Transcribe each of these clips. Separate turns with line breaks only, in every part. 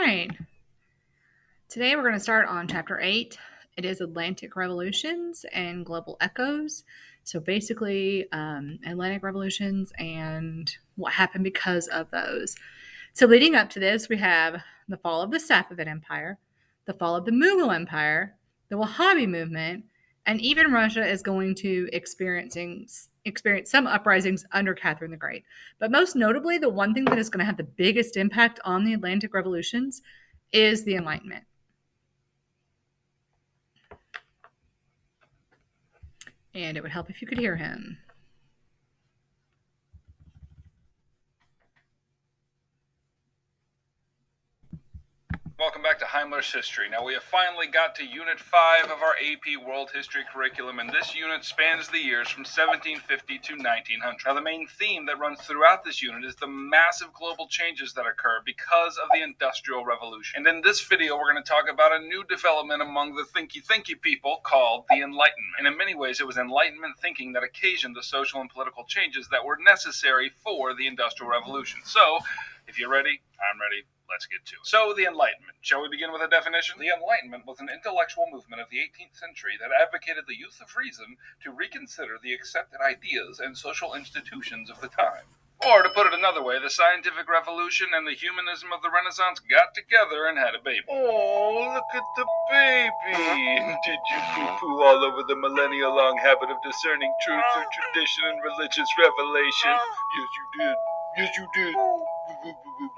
right. Today we're going to start on Chapter 8. It is Atlantic Revolutions and Global Echoes. So basically, Atlantic Revolutions and what happened because of those. So leading up to this, we have the fall of the Safavid Empire, the fall of the Mughal Empire, the Wahhabi movement, and even Russia is going to experience some uprisings under Catherine the Great. But most notably, the one thing that is going to have the biggest impact on the Atlantic Revolutions is the Enlightenment. And it would help if you could hear him.
Welcome back to Heimler's History. Now, we have finally got to Unit 5 of our AP World History curriculum, and this unit spans the years from 1750 to 1900. Now, the main theme that runs throughout this unit is the massive global changes that occur because of the Industrial Revolution. And in this video, we're going to talk about a new development among the thinky people called the Enlightenment. And in many ways, it was Enlightenment thinking that occasioned the social and political changes that were necessary for the Industrial Revolution. So, if you're ready, I'm ready. Let's get to it. So, the Enlightenment. Shall we begin with a definition? The Enlightenment was an intellectual movement of the 18th century that advocated the use of reason to reconsider the accepted ideas and social institutions of the time. Or, to put it another way, the scientific revolution and the humanism of the Renaissance got together and had a baby. Oh, look at the baby! Did you poo-poo all over the millennia-long habit of discerning truth through tradition and religious revelation? Yes, you did. Yes, you did.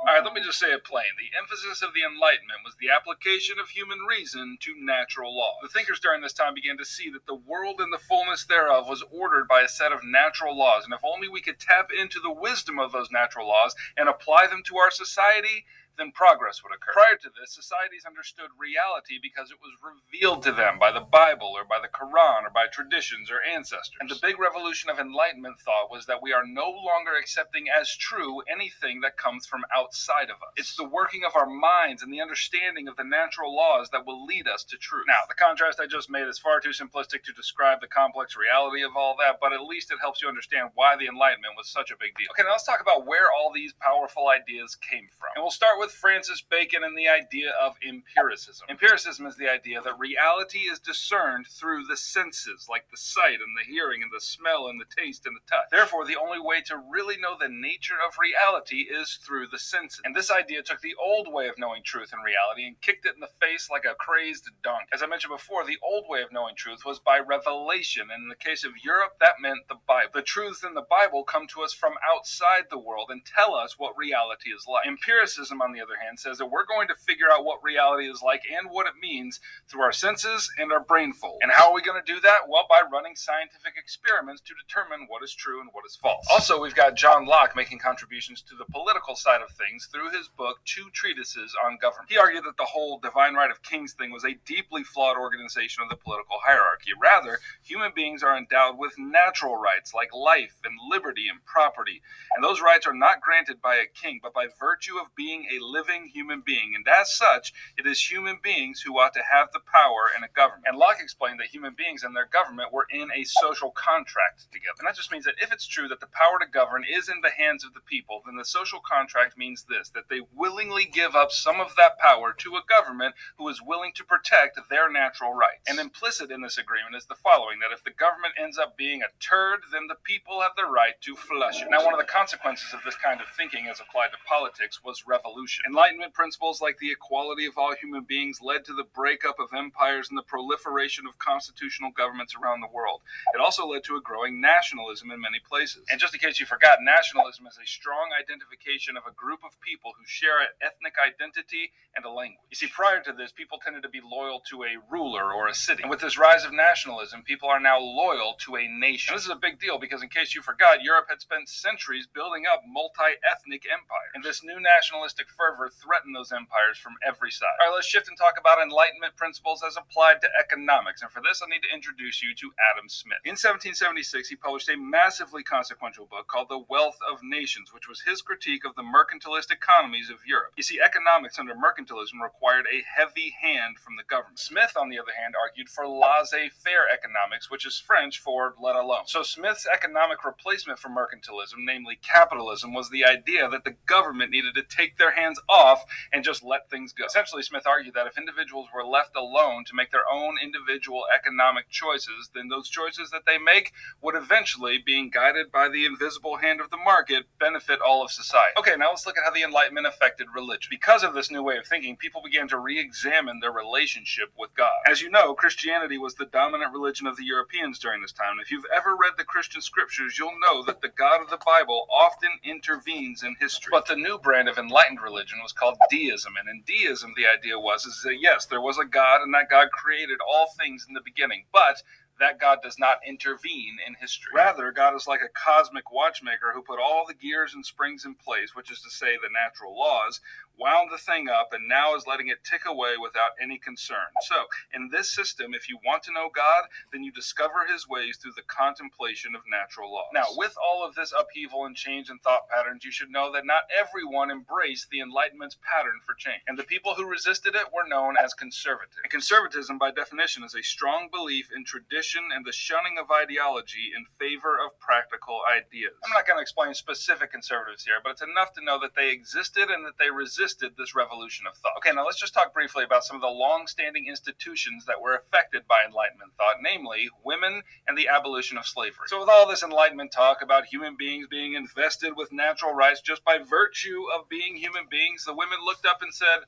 Alright, let me just say it plain. The emphasis of the Enlightenment was the application of human reason to natural law. The thinkers during this time began to see that the world and the fullness thereof was ordered by a set of natural laws, and if only we could tap into the wisdom of those natural laws and apply them to our society, then progress would occur. Prior to this, societies understood reality because it was revealed to them by the Bible or by the Quran or by traditions or ancestors. And the big revolution of Enlightenment thought was that we are no longer accepting as true anything that comes from outside of us. It's the working of our minds and the understanding of the natural laws that will lead us to truth. Now, the contrast I just made is far too simplistic to describe the complex reality of all that, but at least it helps you understand why the Enlightenment was such a big deal. Okay, now let's talk about where all these powerful ideas came from. And we'll start with Francis Bacon and the idea of empiricism. Empiricism is the idea that reality is discerned through the senses, like the sight and the hearing and the smell and the taste and the touch. Therefore, the only way to really know the nature of reality is through the senses. And this idea took the old way of knowing truth and reality and kicked it in the face like a crazed donkey. As I mentioned before, the old way of knowing truth was by revelation, and in the case of Europe, that meant the Bible. The truths in the Bible come to us from outside the world and tell us what reality is like. Empiricism, on the other hand, says that we're going to figure out what reality is like and what it means through our senses and our brain fold. And how are we going to do that? Well, by running scientific experiments to determine what is true and what is false. Also, we've got John Locke making contributions to the political side of things through his book, Two Treatises on Government. He argued that the whole divine right of kings thing was a deeply flawed organization of the political hierarchy. Rather, human beings are endowed with natural rights like life and liberty and property. And those rights are not granted by a king, but by virtue of being a living human being, and as such, it is human beings who ought to have the power in a government. And Locke explained that human beings and their government were in a social contract together. And that just means that if it's true that the power to govern is in the hands of the people, then the social contract means this, that they willingly give up some of that power to a government who is willing to protect their natural rights. And implicit in this agreement is the following, that if the government ends up being a turd, then the people have the right to flush it. Now, one of the consequences of this kind of thinking as applied to politics was revolution. Enlightenment principles like the equality of all human beings led to the breakup of empires and the proliferation of constitutional governments around the world. It also led to a growing nationalism in many places. And just in case you forgot, nationalism is a strong identification of a group of people who share an ethnic identity and a language. You see, prior to this, people tended to be loyal to a ruler or a city. And with this rise of nationalism, people are now loyal to a nation. And this is a big deal because, in case you forgot, Europe had spent centuries building up multi-ethnic empires. And this new nationalistic fervor threatened those empires from every side. All right, let's shift and talk about Enlightenment principles as applied to economics. And for this, I need to introduce you to Adam Smith. In 1776, he published a massively consequential book called The Wealth of Nations, which was his critique of the mercantilist economies of Europe. You see, economics under mercantilism required a heavy hand from the government. Smith, on the other hand, argued for laissez-faire economics, which is French for let alone. So Smith's economic replacement for mercantilism, namely capitalism, was the idea that the government needed to take their hands hands off and just let things go. Essentially, Smith argued that if individuals were left alone to make their own individual economic choices, then those choices that they make would eventually, being guided by the invisible hand of the market, benefit all of society. Okay, now let's look at how the Enlightenment affected religion. Because of this new way of thinking, people began to re-examine their relationship with God. As you know, Christianity was the dominant religion of the Europeans during this time. If you've ever read the Christian scriptures, you'll know that the God of the Bible often intervenes in history. But the new brand of enlightened religion was called Deism, and in Deism the idea was that yes, there was a God, and that God created all things in the beginning, but that God does not intervene in history. Rather, God is like a cosmic watchmaker who put all the gears and springs in place, which is to say the natural laws, wound the thing up, and now is letting it tick away without any concern. So, in this system, if you want to know God, then you discover his ways through the contemplation of natural laws. Now, with all of this upheaval and change in thought patterns, you should know that not everyone embraced the Enlightenment's pattern for change, and the people who resisted it were known as conservatives. And conservatism, by definition, is a strong belief in tradition and the shunning of ideology in favor of practical ideas. I'm not going to explain specific conservatives here, but it's enough to know that they existed and that they resisted this revolution of thought. Okay, now let's just talk briefly about some of the long-standing institutions that were affected by Enlightenment thought, namely women and the abolition of slavery. So with all this Enlightenment talk about human beings being invested with natural rights just by virtue of being human beings, the women looked up and said,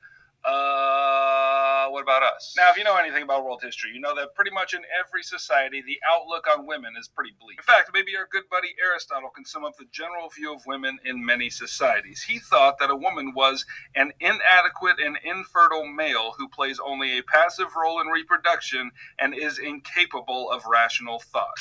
what about us? Now, if you know anything about world history, you know that pretty much in every society, the outlook on women is pretty bleak. In fact, maybe our good buddy Aristotle can sum up the general view of women in many societies. He thought that a woman was an inadequate and infertile male who plays only a passive role in reproduction and is incapable of rational thought.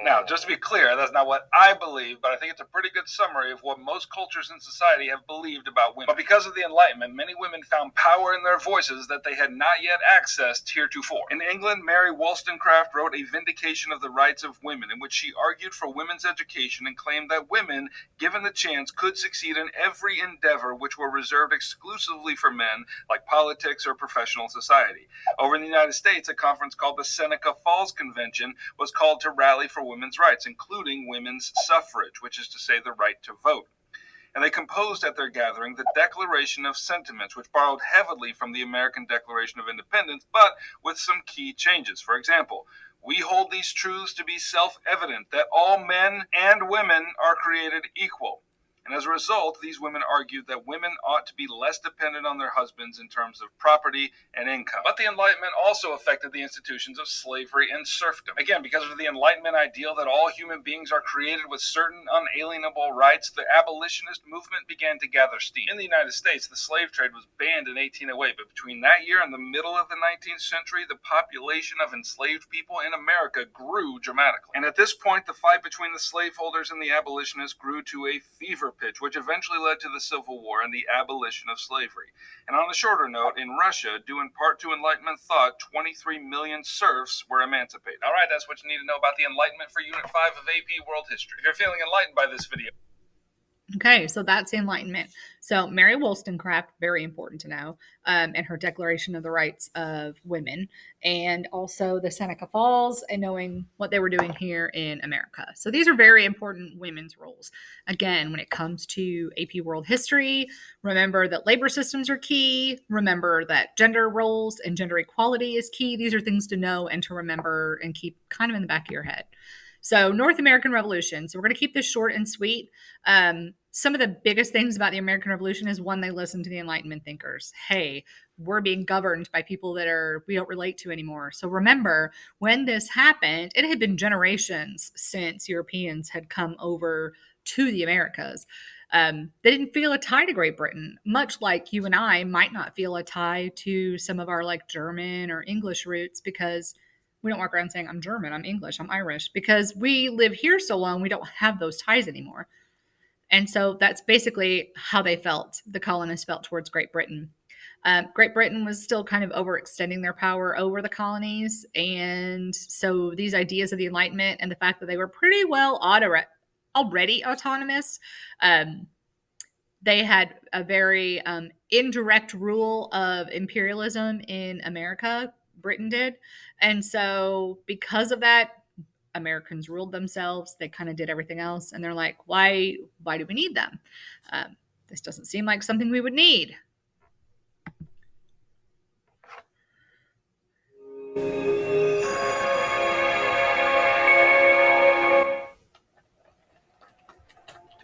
Now, just to be clear, that's not what I believe, but I think it's a pretty good summary of what most cultures in society have believed about women. But because of the Enlightenment, many women found power in their voices that they had not yet accessed heretofore. In England, Mary Wollstonecraft wrote A Vindication of the Rights of Women, in which she argued for women's education and claimed that women, given the chance, could succeed in every endeavor which were reserved exclusively for men, like politics or professional society. Over in the United States, a conference called the Seneca Falls Convention was called to rally for women's rights, including women's suffrage, which is to say the right to vote. And they composed at their gathering the Declaration of Sentiments, which borrowed heavily from the American Declaration of Independence, but with some key changes. For example, we hold these truths to be self-evident, that all men and women are created equal. And as a result, these women argued that women ought to be less dependent on their husbands in terms of property and income. But the Enlightenment also affected the institutions of slavery and serfdom. Again, because of the Enlightenment ideal that all human beings are created with certain unalienable rights, the Abolitionist Movement began to gather steam. In the United States, the slave trade was banned in 1808, but between that year and the middle of the 19th century, the population of enslaved people in America grew dramatically. And at this point, the fight between the slaveholders and the abolitionists grew to a fever pitch, which eventually led to the Civil War and the abolition of slavery. And on a shorter note, in Russia, due in part to Enlightenment thought, 23 million serfs were emancipated. All right, that's what you need to know about the Enlightenment for Unit 5 of AP World History. If you're feeling enlightened by this video,
Okay, so that's the Enlightenment. So Mary Wollstonecraft, very important to know, and her Declaration of the Rights of Women, and also the Seneca Falls, and knowing what they were doing here in America. So these are very important women's roles. Again, when it comes to AP World History, remember that labor systems are key. Remember that gender roles and gender equality is key. These are things to know and to remember and keep kind of in the back of your head. So North American Revolution. So we're going to keep this short and sweet. Some of the biggest things about the American Revolution is one, they listened to the Enlightenment thinkers. Hey, we're being governed by people that we don't relate to anymore. So remember, when this happened, it had been generations since Europeans had come over to the Americas. They didn't feel a tie to Great Britain, much like you and I might not feel a tie to some of our like German or English roots, because we don't walk around saying I'm German, I'm English, I'm Irish, because we live here so long, we don't have those ties anymore. And so that's basically how they felt, the colonists felt towards Great Britain. Great Britain was still kind of overextending their power over the colonies. And so these ideas of the Enlightenment and the fact that they were pretty well already autonomous, they had a very indirect rule of imperialism in America. Britain did. And so because of that, Americans ruled themselves. They kind of did everything else, and they're like, why do we need them? This doesn't seem like something we would need.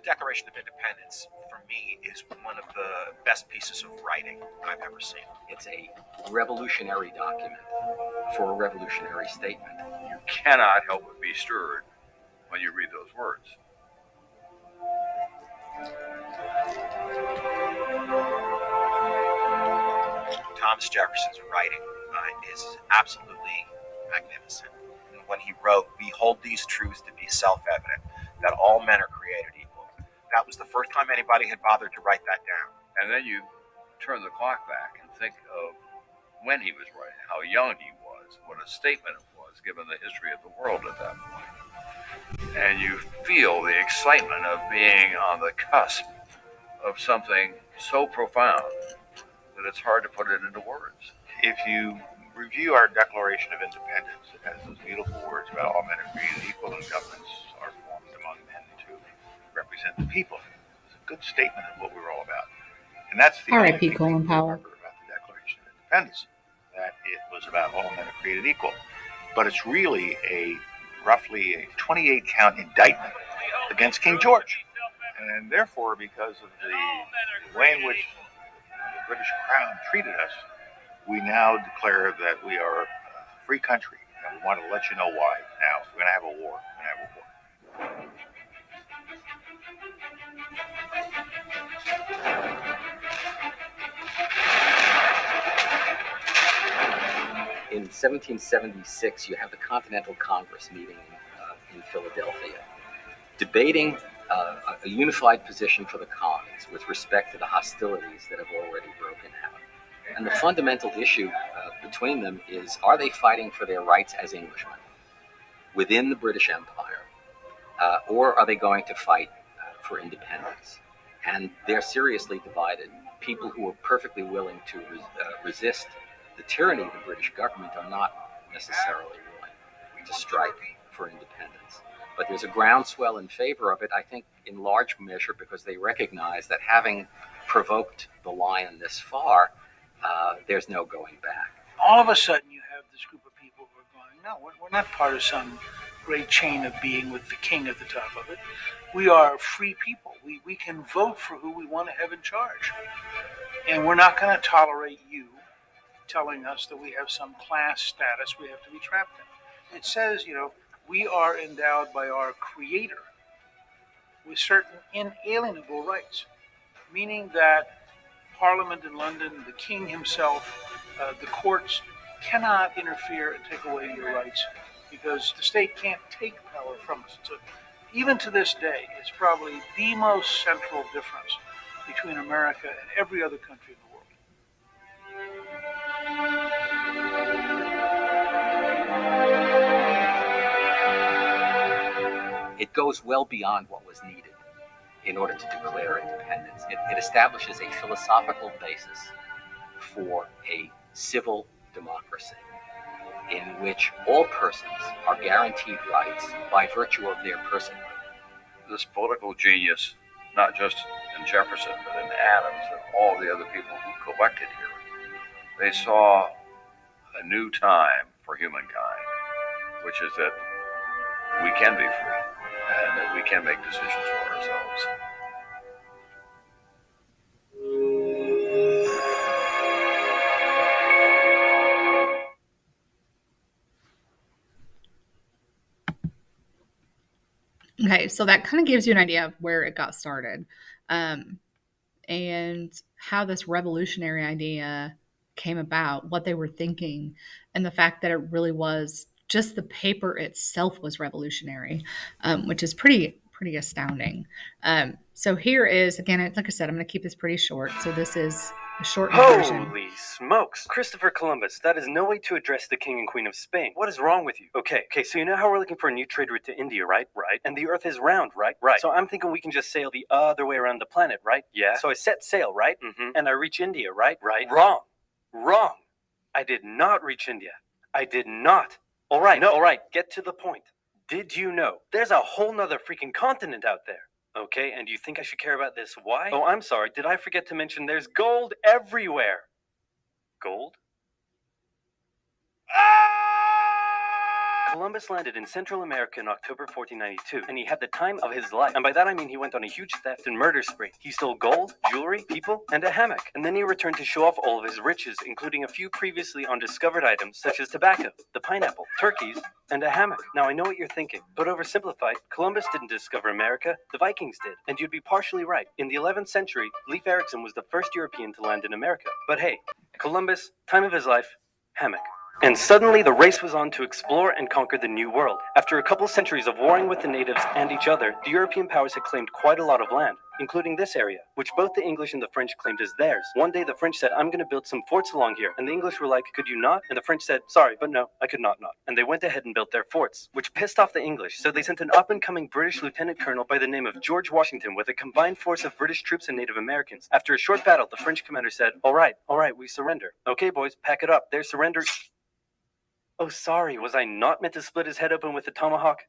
Declaration of Independence, for me, is one of the best pieces of writing I've ever seen.
It's a revolutionary document for a revolutionary statement.
You cannot help but be stirred when you read those words.
Thomas Jefferson's writing is absolutely magnificent. And when he wrote, "We hold these truths to be self-evident, that all men are created equal," that was the first time anybody had bothered to write that down.
And then you turn the clock back and think of when he was writing, how young he was, what a statement it was, given the history of the world at that point. And you feel the excitement of being on the cusp of something so profound that it's hard to put it into words.
If you review our Declaration of Independence, it has those beautiful words about all men are created equal and governments are formed among men to represent the people. It's a good statement of what we're all about. And that's the only thing
Colin Powell.
about the Declaration of Independence, that it was about all men are created equal. But it's really roughly a 28 count indictment against King George. And therefore, because of the way in which the British Crown treated us, we now declare that we are a free country, and we want to let you know why. Now, if we're going to have a war, we're going to have a war.
In 1776, you have the Continental Congress meeting in Philadelphia, debating a unified position for the colonies with respect to the hostilities that have already broken out. And the fundamental issue between them is, are they fighting for their rights as Englishmen within the British Empire, or are they going to fight for independence? And they're seriously divided. People who are perfectly willing to resist the tyranny of the British government are not necessarily willing to strike for independence. But there's a groundswell in favor of it, I think, in large measure because they recognize that having provoked the lion this far, there's no going back.
All of a sudden, you have this group of people who are going, no, we're not part of some great chain of being with the king at the top of it. We are free people. We can vote for who we want to have in charge. And we're not going to tolerate you telling us that we have some class status we have to be trapped in. It says, we are endowed by our Creator with certain inalienable rights, meaning that Parliament in London, the King himself, the courts cannot interfere and take away your rights because the state can't take power from us. So even to this day, it's probably the most central difference between America and every other country in the world.
It goes well beyond what was needed in order to declare independence. It establishes a philosophical basis for a civil democracy in which all persons are guaranteed rights by virtue of their personhood.
This political genius, not just in Jefferson, but in Adams and all the other people who collected here, they saw a new time for humankind, which is that we can be free and that we can make decisions for ourselves.
Okay, so that kind of gives you an idea of where it got started, and how this revolutionary idea came about, what they were thinking, and the fact that it really was just the paper itself was revolutionary, which is pretty astounding. So here is, again, like I said, I'm going to keep this pretty short. So this is a short version.
Holy smokes. Christopher Columbus, that is no way to address the King and Queen of Spain. What is wrong with you? Okay, so you know how we're looking for a new trade route to India, right? Right. And the Earth is round, right? Right. So I'm thinking we can just sail the other way around the planet, right? Yeah. So I set sail, right? Mm-hmm. And I reach India, right? Right. Wrong. I did not reach India. I did not. All right, get to the point. Did you know there's a whole nother freaking continent out there? Okay, and do you think I should care about this? Why? Oh, I'm sorry. Did I forget to mention there's gold everywhere? Gold? Columbus landed in Central America in October 1492, and he had the time of his life. And by that I mean he went on a huge theft and murder spree. He stole gold, jewelry, people, and a hammock. And then he returned to show off all of his riches, including a few previously undiscovered items such as tobacco, the pineapple, turkeys, and a hammock. Now I know what you're thinking, but oversimplified, Columbus didn't discover America, the Vikings did. And you'd be partially right. In the 11th century, Leif Erikson was the first European to land in America. But hey, Columbus, time of his life, hammock. And suddenly the race was on to explore and conquer the New World. After a couple centuries of warring with the natives and each other, the European powers had claimed quite a lot of land, including this area, which both the English and the French claimed as theirs. One day the French said, "I'm going to build some forts along here." And the English were like, "Could you not?" And the French said, "Sorry, but no, I could not." And they went ahead and built their forts, which pissed off the English, so they sent an up-and-coming British lieutenant colonel by the name of George Washington with a combined force of British troops and Native Americans. After a short battle, the French commander said, all right, we surrender." "Okay, boys, pack it up. There's surrender." "Oh, sorry, was I not meant to split his head open with a tomahawk?"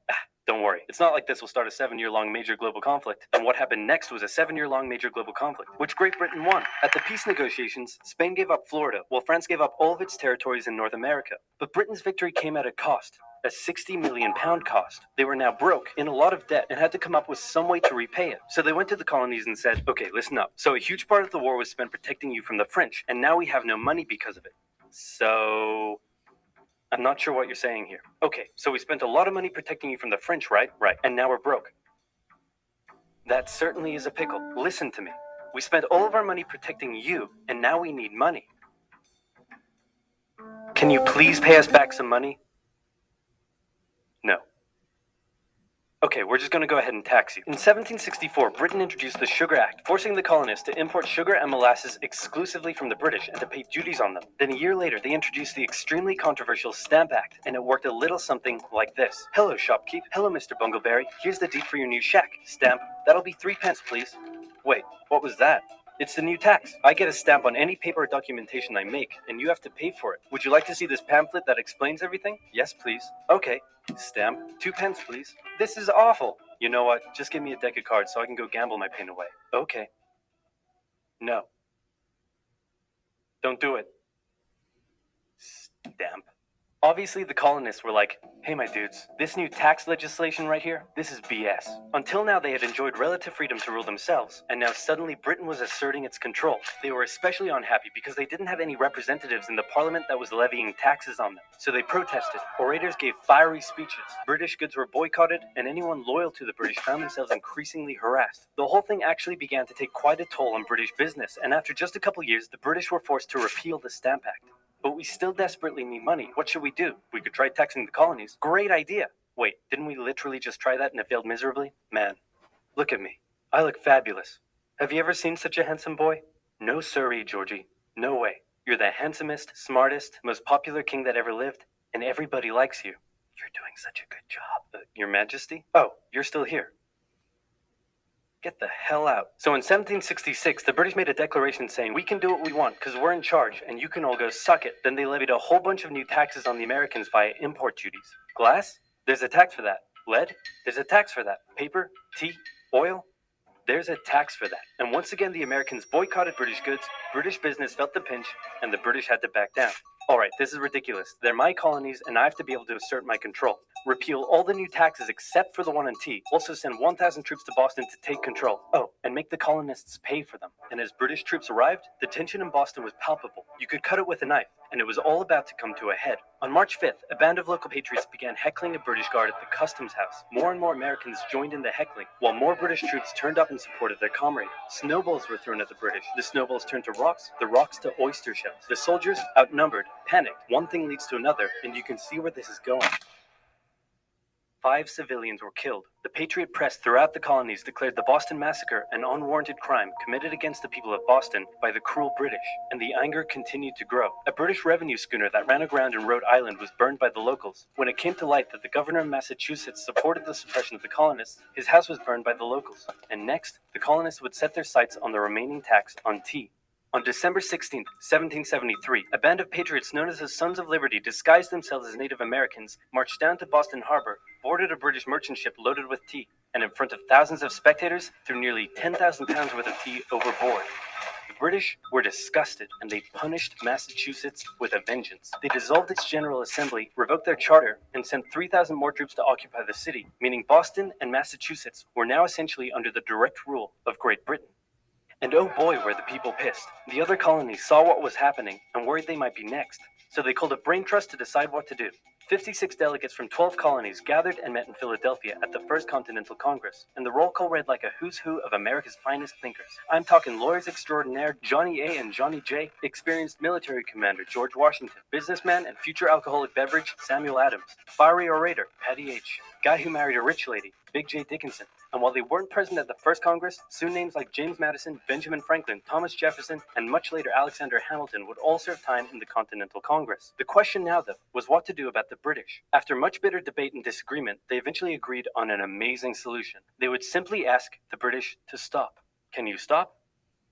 Don't worry, it's not like this will start a 7-year-long major global conflict. And what happened next was a 7-year-long major global conflict, which Great Britain won. At the peace negotiations, Spain gave up Florida, while France gave up all of its territories in North America. But Britain's victory came at a cost. A £60 million cost. They were now broke, in a lot of debt, and had to come up with some way to repay it. So they went to the colonies and said, okay, listen up. So a huge part of the war was spent protecting you from the French, and now we have no money because of it. So... I'm not sure what you're saying here. Okay, so we spent a lot of money protecting you from the French, right? Right. And now we're broke. That certainly is a pickle. Listen to me. We spent all of our money protecting you, and now we need money. Can you please pay us back some money? No. Okay, we're just going to go ahead and tax you. In 1764, Britain introduced the Sugar Act, forcing the colonists to import sugar and molasses exclusively from the British and to pay duties on them. Then a year later, they introduced the extremely controversial Stamp Act, and it worked a little something like this. "Hello, shopkeep. Hello, Mr. Bungleberry. Here's the deed for your new shack. Stamp. That'll be 3 pence, please." Wait, what was that? It's the new tax. I get a stamp on any paper or documentation I make, and you have to pay for it. Would you like to see this pamphlet that explains everything? Yes, please. Okay. Stamp. 2 pence, please. This is awful. You know what? Just give me a deck of cards so I can go gamble my pain away. Okay. No. Don't do it. Stamp. Obviously, the colonists were like, hey, my dudes, this new tax legislation right here, this is BS. Until now, they had enjoyed relative freedom to rule themselves, and now suddenly Britain was asserting its control. They were especially unhappy because they didn't have any representatives in the parliament that was levying taxes on them. So they protested. Orators gave fiery speeches. British goods were boycotted, and anyone loyal to the British found themselves increasingly harassed. The whole thing actually began to take quite a toll on British business, and after just a couple years, the British were forced to repeal the Stamp Act. But we still desperately need money. What should we do? We could try taxing the colonies. Great idea. Wait, didn't we literally just try that and it failed miserably? Man, look at me. I look fabulous. Have you ever seen such a handsome boy? No siree, Georgie. No way. You're the handsomest, smartest, most popular king that ever lived, and everybody likes you. You're doing such a good job. Your Majesty? Oh, you're still here. Get the hell out. So in 1766, the British made a declaration saying, we can do what we want because we're in charge and you can all go suck it. Then they levied a whole bunch of new taxes on the Americans via import duties. Glass? There's a tax for that. Lead? There's a tax for that. Paper? Tea? Oil? There's a tax for that. And once again, the Americans boycotted British goods, British business felt the pinch, and the British had to back down. All right, this is ridiculous. They're my colonies, and I have to be able to assert my control. Repeal all the new taxes except for the one on tea. Also send 1,000 troops to Boston to take control. Oh, and make the colonists pay for them. And as British troops arrived, the tension in Boston was palpable. You could cut it with a knife, and it was all about to come to a head. On March 5th, a band of local patriots began heckling a British guard at the customs house. More and more Americans joined in the heckling, while more British troops turned up in support of their comrade. Snowballs were thrown at the British. The snowballs turned to rocks, the rocks to oyster shells. The soldiers, outnumbered, panicked. One thing leads to another, and you can see where this is going. 5 civilians were killed. The Patriot press throughout the colonies declared the Boston Massacre an unwarranted crime committed against the people of Boston by the cruel British, and the anger continued to grow. A British revenue schooner that ran aground in Rhode Island was burned by the locals. When it came to light that the governor of Massachusetts supported the suppression of the colonists, his house was burned by the locals. And next, the colonists would set their sights on the remaining tax on tea. On December 16, 1773, a band of patriots known as the Sons of Liberty disguised themselves as Native Americans, marched down to Boston Harbor, boarded a British merchant ship loaded with tea, and in front of thousands of spectators, threw nearly 10,000 pounds worth of tea overboard. The British were disgusted, and they punished Massachusetts with a vengeance. They dissolved its General Assembly, revoked their charter, and sent 3,000 more troops to occupy the city, meaning Boston and Massachusetts were now essentially under the direct rule of Great Britain. And oh boy, were the people pissed. The other colonies saw what was happening and worried they might be next, so they called a brain trust to decide what to do. 56 delegates from 12 colonies gathered and met in Philadelphia at the First Continental Congress, and the roll call read like a who's who of America's finest thinkers. I'm talking lawyers extraordinaire Johnny A. and Johnny J., experienced military commander George Washington, businessman and future alcoholic beverage Samuel Adams, fiery orator Patty H., guy who married a rich lady, Big J. Dickinson. And while they weren't present at the first Congress, soon names like James Madison, Benjamin Franklin, Thomas Jefferson, and much later Alexander Hamilton would all serve time in the Continental Congress. The question now, though, was what to do about the British. After much bitter debate and disagreement, they eventually agreed on an amazing solution. They would simply ask the British to stop. Can you stop?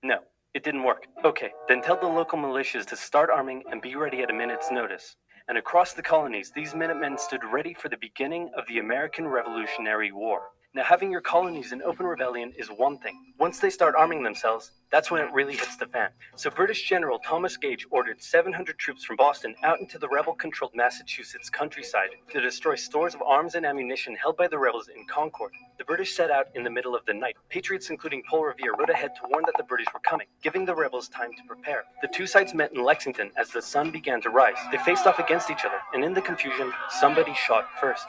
No, it didn't work. Okay, then tell the local militias to start arming and be ready at a minute's notice. And across the colonies, these Minutemen stood ready for the beginning of the American Revolutionary War. Now, having your colonies in open rebellion is one thing. Once they start arming themselves, that's when it really hits the fan. So British General Thomas Gage ordered 700 troops from Boston out into the rebel-controlled Massachusetts countryside to destroy stores of arms and ammunition held by the rebels in Concord. The British set out in the middle of the night. Patriots including Paul Revere rode ahead to warn that the British were coming, giving the rebels time to prepare. The two sides met in Lexington as the sun began to rise. They faced off against each other, and in the confusion, somebody shot first.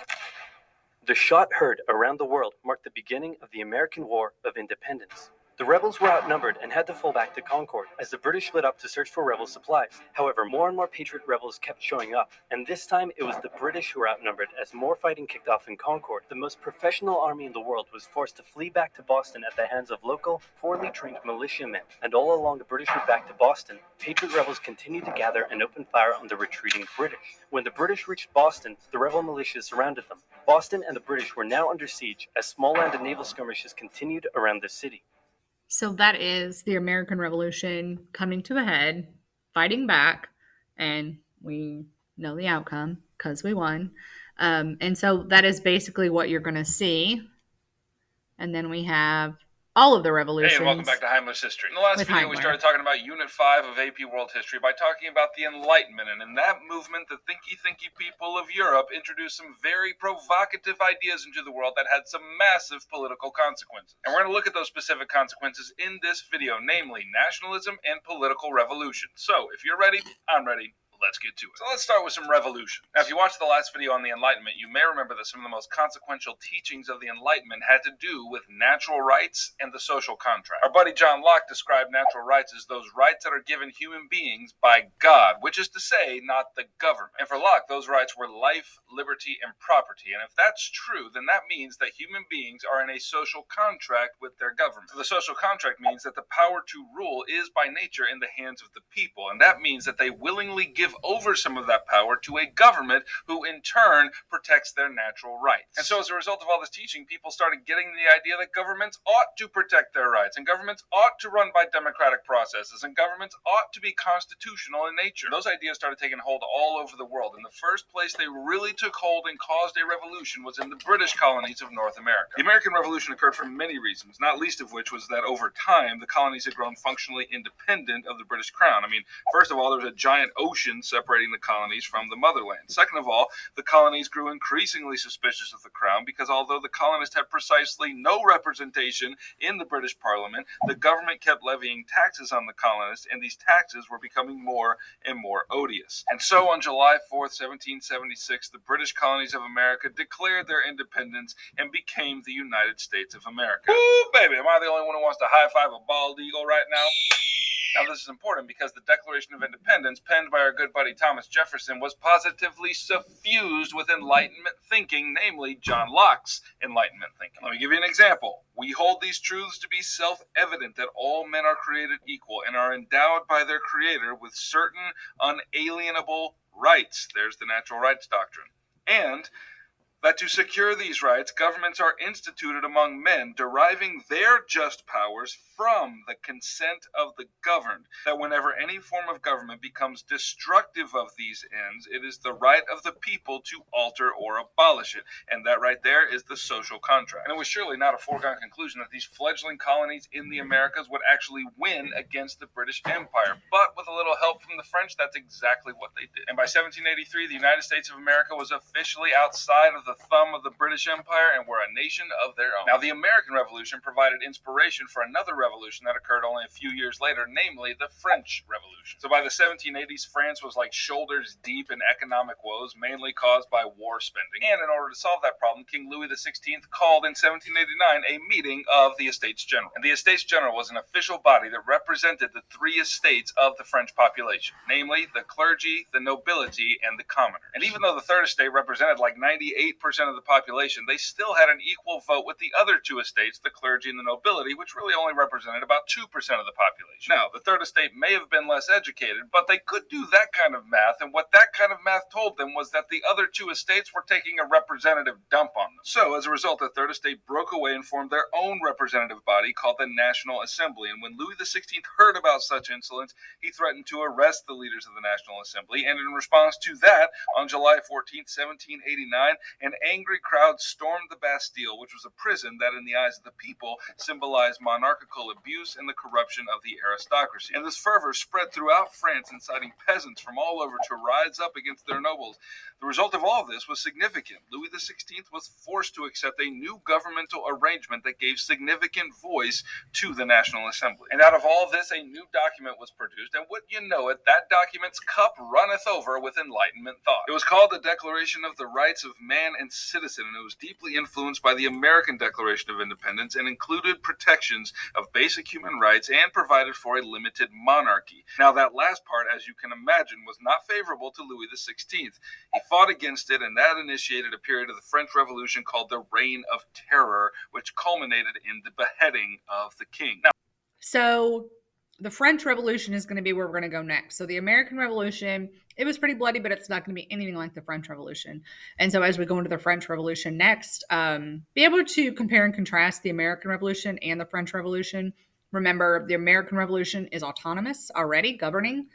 The shot heard around the world marked the beginning of the American War of Independence. The rebels were outnumbered and had to fall back to Concord as the British split up to search for rebel supplies. However, more and more Patriot rebels kept showing up, and this time it was the British who were outnumbered as more fighting kicked off in Concord. The most professional army in the world was forced to flee back to Boston at the hands of local, poorly trained militiamen. And all along the British route back to Boston, Patriot rebels continued to gather and open fire on the retreating British. When the British reached Boston, the rebel militias surrounded them. Boston and the British were now under siege as small land and naval skirmishes continued around the city.
So that is the American Revolution coming to a head, fighting back, and we know the outcome because we won. And so that is basically what you're going to see. And then we have all of the revolutions.
Hey, and welcome back to Heimler's History. In the last video, we
Heimler.
started talking about Unit 5 of AP World History by talking about the Enlightenment, and in that movement, the thinky people of Europe introduced some very provocative ideas into the world that had some massive political consequences. And we're going to look at those specific consequences in this video, namely nationalism and political revolution. So, if you're ready, I'm ready. Let's get to it. So let's start with some revolution. Now, if you watched the last video on the Enlightenment, you may remember that some of the most consequential teachings of the Enlightenment had to do with natural rights and the social contract. Our buddy John Locke described natural rights as those rights that are given human beings by God, which is to say, not the government. And for Locke, those rights were life, liberty, and property. And if that's true, then that means that human beings are in a social contract with their government. So the social contract means that the power to rule is by nature in the hands of the people, and that means that they willingly give over some of that power to a government who in turn protects their natural rights. And so as a result of all this teaching, people started getting the idea that governments ought to protect their rights, and governments ought to run by democratic processes, and governments ought to be constitutional in nature. Those ideas started taking hold all over the world, and the first place they really took hold and caused a revolution was in the British colonies of North America. The American Revolution occurred for many reasons, not least of which was that over time the colonies had grown functionally independent of the British crown. I mean, first of all, there was a giant ocean separating the colonies from the motherland. Second of all, the colonies grew increasingly suspicious of the crown because although the colonists had precisely no representation in the British Parliament, the government kept levying taxes on the colonists, and these taxes were becoming more and more odious. And so on July 4th, 1776, the British colonies of America declared their independence and became the United States of America. Ooh, baby, am I the only one who wants to high-five a bald eagle right now? Now, this is important because the Declaration of Independence, penned by our good buddy Thomas Jefferson, was positively suffused with Enlightenment thinking, namely John Locke's Enlightenment thinking. Let me give you an example. We hold these truths to be self-evident that all men are created equal and are endowed by their Creator with certain unalienable rights. There's the natural rights doctrine. And that to secure these rights, governments are instituted among men, deriving their just powers from the consent of the governed, that whenever any form of government becomes destructive of these ends, it is the right of the people to alter or abolish it, and that right there is the social contract. And it was surely not a foregone conclusion that these fledgling colonies in the Americas would actually win against the British Empire, but with a little help from the French, that's exactly what they did. And by 1783, the United States of America was officially outside of the thumb of the British Empire and were a nation of their own. Now, the American Revolution provided inspiration for another revolution that occurred only a few years later, namely the French Revolution. So by the 1780s, France was like shoulders deep in economic woes, mainly caused by war spending. And in order to solve that problem, King Louis XVI called in 1789 a meeting of the Estates General. And the Estates General was an official body that represented the three estates of the French population, namely the clergy, the nobility, and the commoners. And even though the third estate represented like 98% of the population, they still had an equal vote with the other two estates, the clergy and the nobility, which really only represented about 2% of the population. Now, the third estate may have been less educated, but they could do that kind of math, and what that kind of math told them was that the other two estates were taking a representative dump on them. So, as a result, the third estate broke away and formed their own representative body called the National Assembly, and when Louis XVI heard about such insolence, he threatened to arrest the leaders of the National Assembly, and in response to that, on July 14, 1789, an angry crowd stormed the Bastille, which was a prison that, in the eyes of the people, symbolized monarchical abuse and the corruption of the aristocracy. And this fervor spread throughout France, inciting peasants from all over to rise up against their nobles. The result of all of this was significant. Louis XVI was forced to accept a new governmental arrangement that gave significant voice to the National Assembly. And out of all this, a new document was produced, and wouldn't you know it, that document's cup runneth over with Enlightenment thought. It was called the Declaration of the Rights of Man and Citizen, and it was deeply influenced by the American Declaration of Independence and included protections of basic human rights and provided for a limited monarchy. Now, that last part, as you can imagine, was not favorable to Louis XVI. He fought against it, and that initiated a period of the French Revolution called the Reign of Terror, which culminated in the beheading of the king. Now,
So the French Revolution is going to be where we're going to go next. So the American Revolution, it was pretty bloody, but it's not going to be anything like the French Revolution. And so as we go into the French Revolution next, be able to compare and contrast the American Revolution and the French Revolution. Remember, the American Revolution is autonomous already, governing.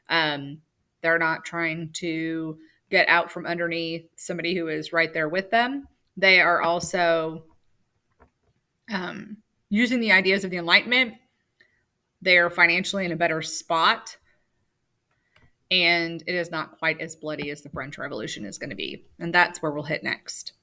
They're not trying to get out from underneath somebody who is right there with them. They are also using the ideas of the Enlightenment. They're financially in a better spot, and it is not quite as bloody as the French Revolution is going to be. And that's where we'll hit next.